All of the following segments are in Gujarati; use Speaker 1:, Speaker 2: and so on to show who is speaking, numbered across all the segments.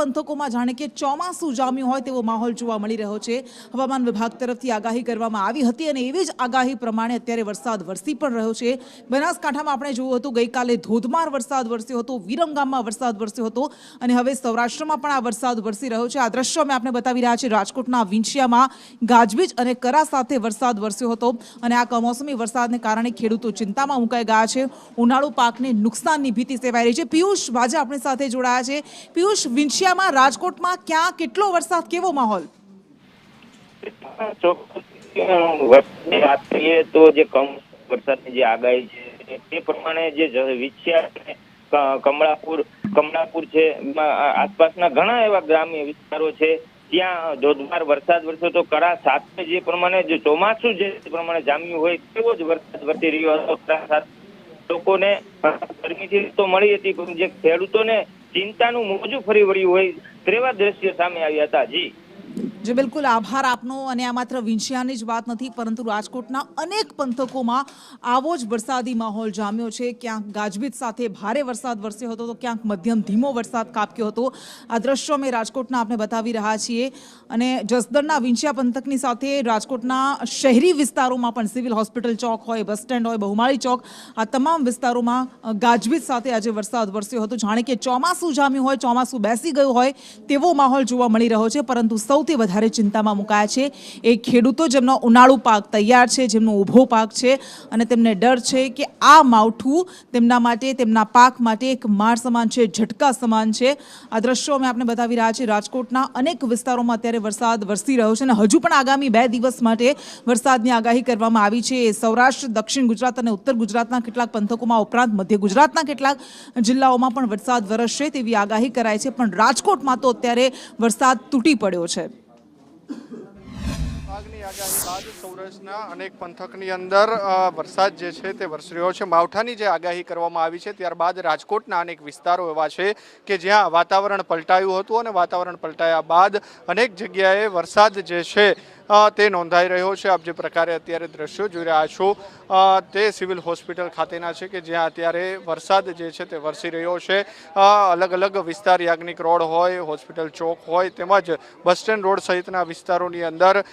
Speaker 1: પંથકોમાં જાણે કે ચોમાસું જામ્યું હોય તેવો માહોલ જોવા મળી રહ્યો છે। હવામાન વિભાગ તરફથી આગાહી કરવામાં આવી હતી અને એવી જ આગાહી પ્રમાણે અત્યારે વરસાદ વરસી પણ રહ્યો છે। બનાસકાંઠામાં આપણે જોયું હતું ગઈકાલે ધોધમાર વરસાદ વરસ્યો હતો, વિરમગામમાં વરસાદ વરસ્યો હતો અને હવે સૌરાષ્ટ્રમાં પણ આ વરસાદ વરસી રહ્યો છે। આ દ્રશ્યો અમે આપણે બતાવી રહ્યા છીએ। રાજકોટના વિંછિયામાં ગાજવીજ અને કરા સાથે વરસાદ વરસ્યો હતો અને આ કમોસમી વરસાદને કારણે ખેડૂતો ચિંતામાં મુકાઈ ગયા છે। ઉનાળુ પાકને નુકસાનની ભીતિ સેવાઈ રહી છે। પિયુષ વાજા આપણી સાથે જોડાયા છે। પિયુષ, વિંછિયામાં, રાજકોટમાં ક્યાં કેટલો વરસાદ, કેવો માહોલ?
Speaker 2: વાત કરીએ તો જે કમ વરસાદની જે આગાહી છે તે પ્રમાણે જે વિંછિયા, કમળાપુર છે, આસપાસના ઘણા એવા ગ્રામ્ય વિસ્તારો છે ત્યાં ધોધમાર વરસાદ વરસ્યો તો કરા સાથે જે પ્રમાણે જે ચોમાસું જે પ્રમાણે જામ્યું હોય તેવો જ વરસાદ વરસી રહ્યો હતો। લોકોને ગરમીથી તો મળી હતી પણ જે ખેડૂતોને ચિંતાનું મોજું ફરી વળ્યું હોય તેવા દ્રશ્યો સામે આવ્યા હતા। જી
Speaker 1: જે બિલકુલ આભાર આપનો। અને આ માત્ર વિંછિયાની જ વાત નથી પરંતુ રાજકોટના અનેક પંથકોમાં આવો જ વરસાદી માહોલ જામ્યો છે। ક્યાંક ગાજવીજ સાથે ભારે વરસાદ વરસ્યો હતો તો ક્યાંક મધ્યમ ધીમો વરસાદ ખાબક્યો હતો। આ દ્રશ્યો અમે રાજકોટના આપણે બતાવી રહ્યા છીએ અને જસદણના વિંછિયા પંથકની સાથે રાજકોટના શહેરી વિસ્તારોમાં પણ સિવિલ હોસ્પિટલ ચોક હોય, બસ સ્ટેન્ડ હોય, બહુમાળી ચોક, આ તમામ વિસ્તારોમાં ગાજવીજ સાથે આજે વરસાદ વરસ્યો હતો। જાણે કે ચોમાસું જામ્યું હોય, ચોમાસું બેસી ગયું હોય તેવો માહોલ જોવા મળી રહ્યો છે। પરંતુ સૌથી વધારે ચિંતામાં મુકાયા છે એ ખેડૂતો જેમનો ઉનાળુ પાક તૈયાર છે, જેમનો ઊભો પાક છે અને તેમને ડર છે કે આ માવઠું તેમના માટે, તેમના પાક માટે એક માર સમાન છે, ઝટકા સમાન છે। આ દ્રશ્યો અમે આપણે બતાવી રહ્યા છીએ। રાજકોટના અનેક વિસ્તારોમાં અત્યારે વરસાદ વરસી રહ્યો છે અને હજુ પણ આગામી 2 દિવસ માટે વરસાદની આગાહી કરવામાં આવી છે। સૌરાષ્ટ્ર, દક્ષિણ ગુજરાત અને ઉત્તર ગુજરાતના કેટલાક પંથકોમાં ઉપરાંત મધ્ય ગુજરાતના કેટલાક જિલ્લાઓમાં પણ વરસાદ વરસશે તેવી આગાહી કરાઈ છે। પણ રાજકોટમાં તો અત્યારે વરસાદ તૂટી પડ્યો છે।
Speaker 3: વિભાગની આગાહી બાદ સૌરાષ્ટ્રના અનેક પંથકની અંદર વરસાદ જે છે તે વરસી રહ્યો છે। માવઠાની જે આગાહી કરવામાં આવી છે ત્યારબાદ રાજકોટના અનેક વિસ્તારો એવા છે કે જ્યાં વાતાવરણ પલટાયું હતું અને વાતાવરણ પલટાયા બાદ અનેક જગ્યાએ વરસાદ જે છે તે નોંધાઈ રહ્યો છે। આપ જે પ્રકારે અત્યારે દ્રશ્યો જોઈ રહ્યા છો તે સિવિલ હોસ્પિટલ ખાતેના છે કે જ્યાં અત્યારે વરસાદ જે છે તે વરસી રહ્યો છે। અલગ અલગ વિસ્તાર, યાજ્ઞિક રોડ હોય, હોસ્પિટલ ચોક હોય તેમજ બસ સ્ટેન્ડ રોડ સહિતના વિસ્તારોની અંદર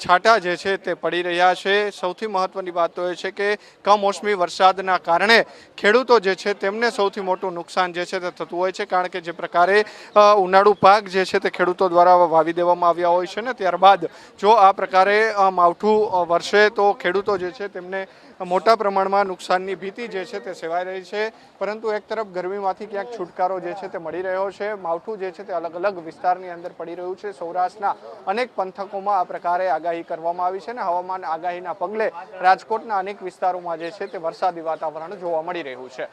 Speaker 3: છાંટા જે છે તે પડી રહ્યા છે। સૌથી મહત્વની વાત તો એ છે કે કમોસમી વરસાદના કારણે ખેડૂતો જે છે તેમને સૌથી મોટું નુકસાન જે છે તે થતું હોય છે। કારણ કે જે પ્રકારે ઉનાળુ પાક જે છે તે ખેડૂતો દ્વારા વાવી દેવામાં આવ્યા હોય છે ને ત્યારબાદ જો આ પ્રકારે માવઠું વરસે તો ખેડૂતો જે છે તેમને મોટા પ્રમાણમાં નુકસાનની ભીતિ જે છે તે સેવાઈ રહી છે। પરંતુ એક તરફ ગરમીમાંથી ક્યાંક છુટકારો જે છે તે મળી રહ્યો છે। માવઠું જે છે તે અલગ અલગ વિસ્તારની અંદર પડી રહ્યું છે। સૌરાષ્ટ્રના અનેક પંથકોમાં આ પ્રકારે આગાહી કરવામાં આવી છે અને હવામાન આગાહીના પગલે રાજકોટના અનેક વિસ્તારોમાં જે છે તે વરસાદી વાતાવરણ જોવા મળી રહ્યું છે।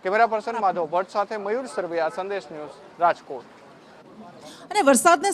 Speaker 3: કેમેરા પર્સન માધવ ભટ્ટ સાથે મયુર સરવૈયા, સંદેશ ન્યૂઝ, રાજકોટ।
Speaker 1: અને વરસાદને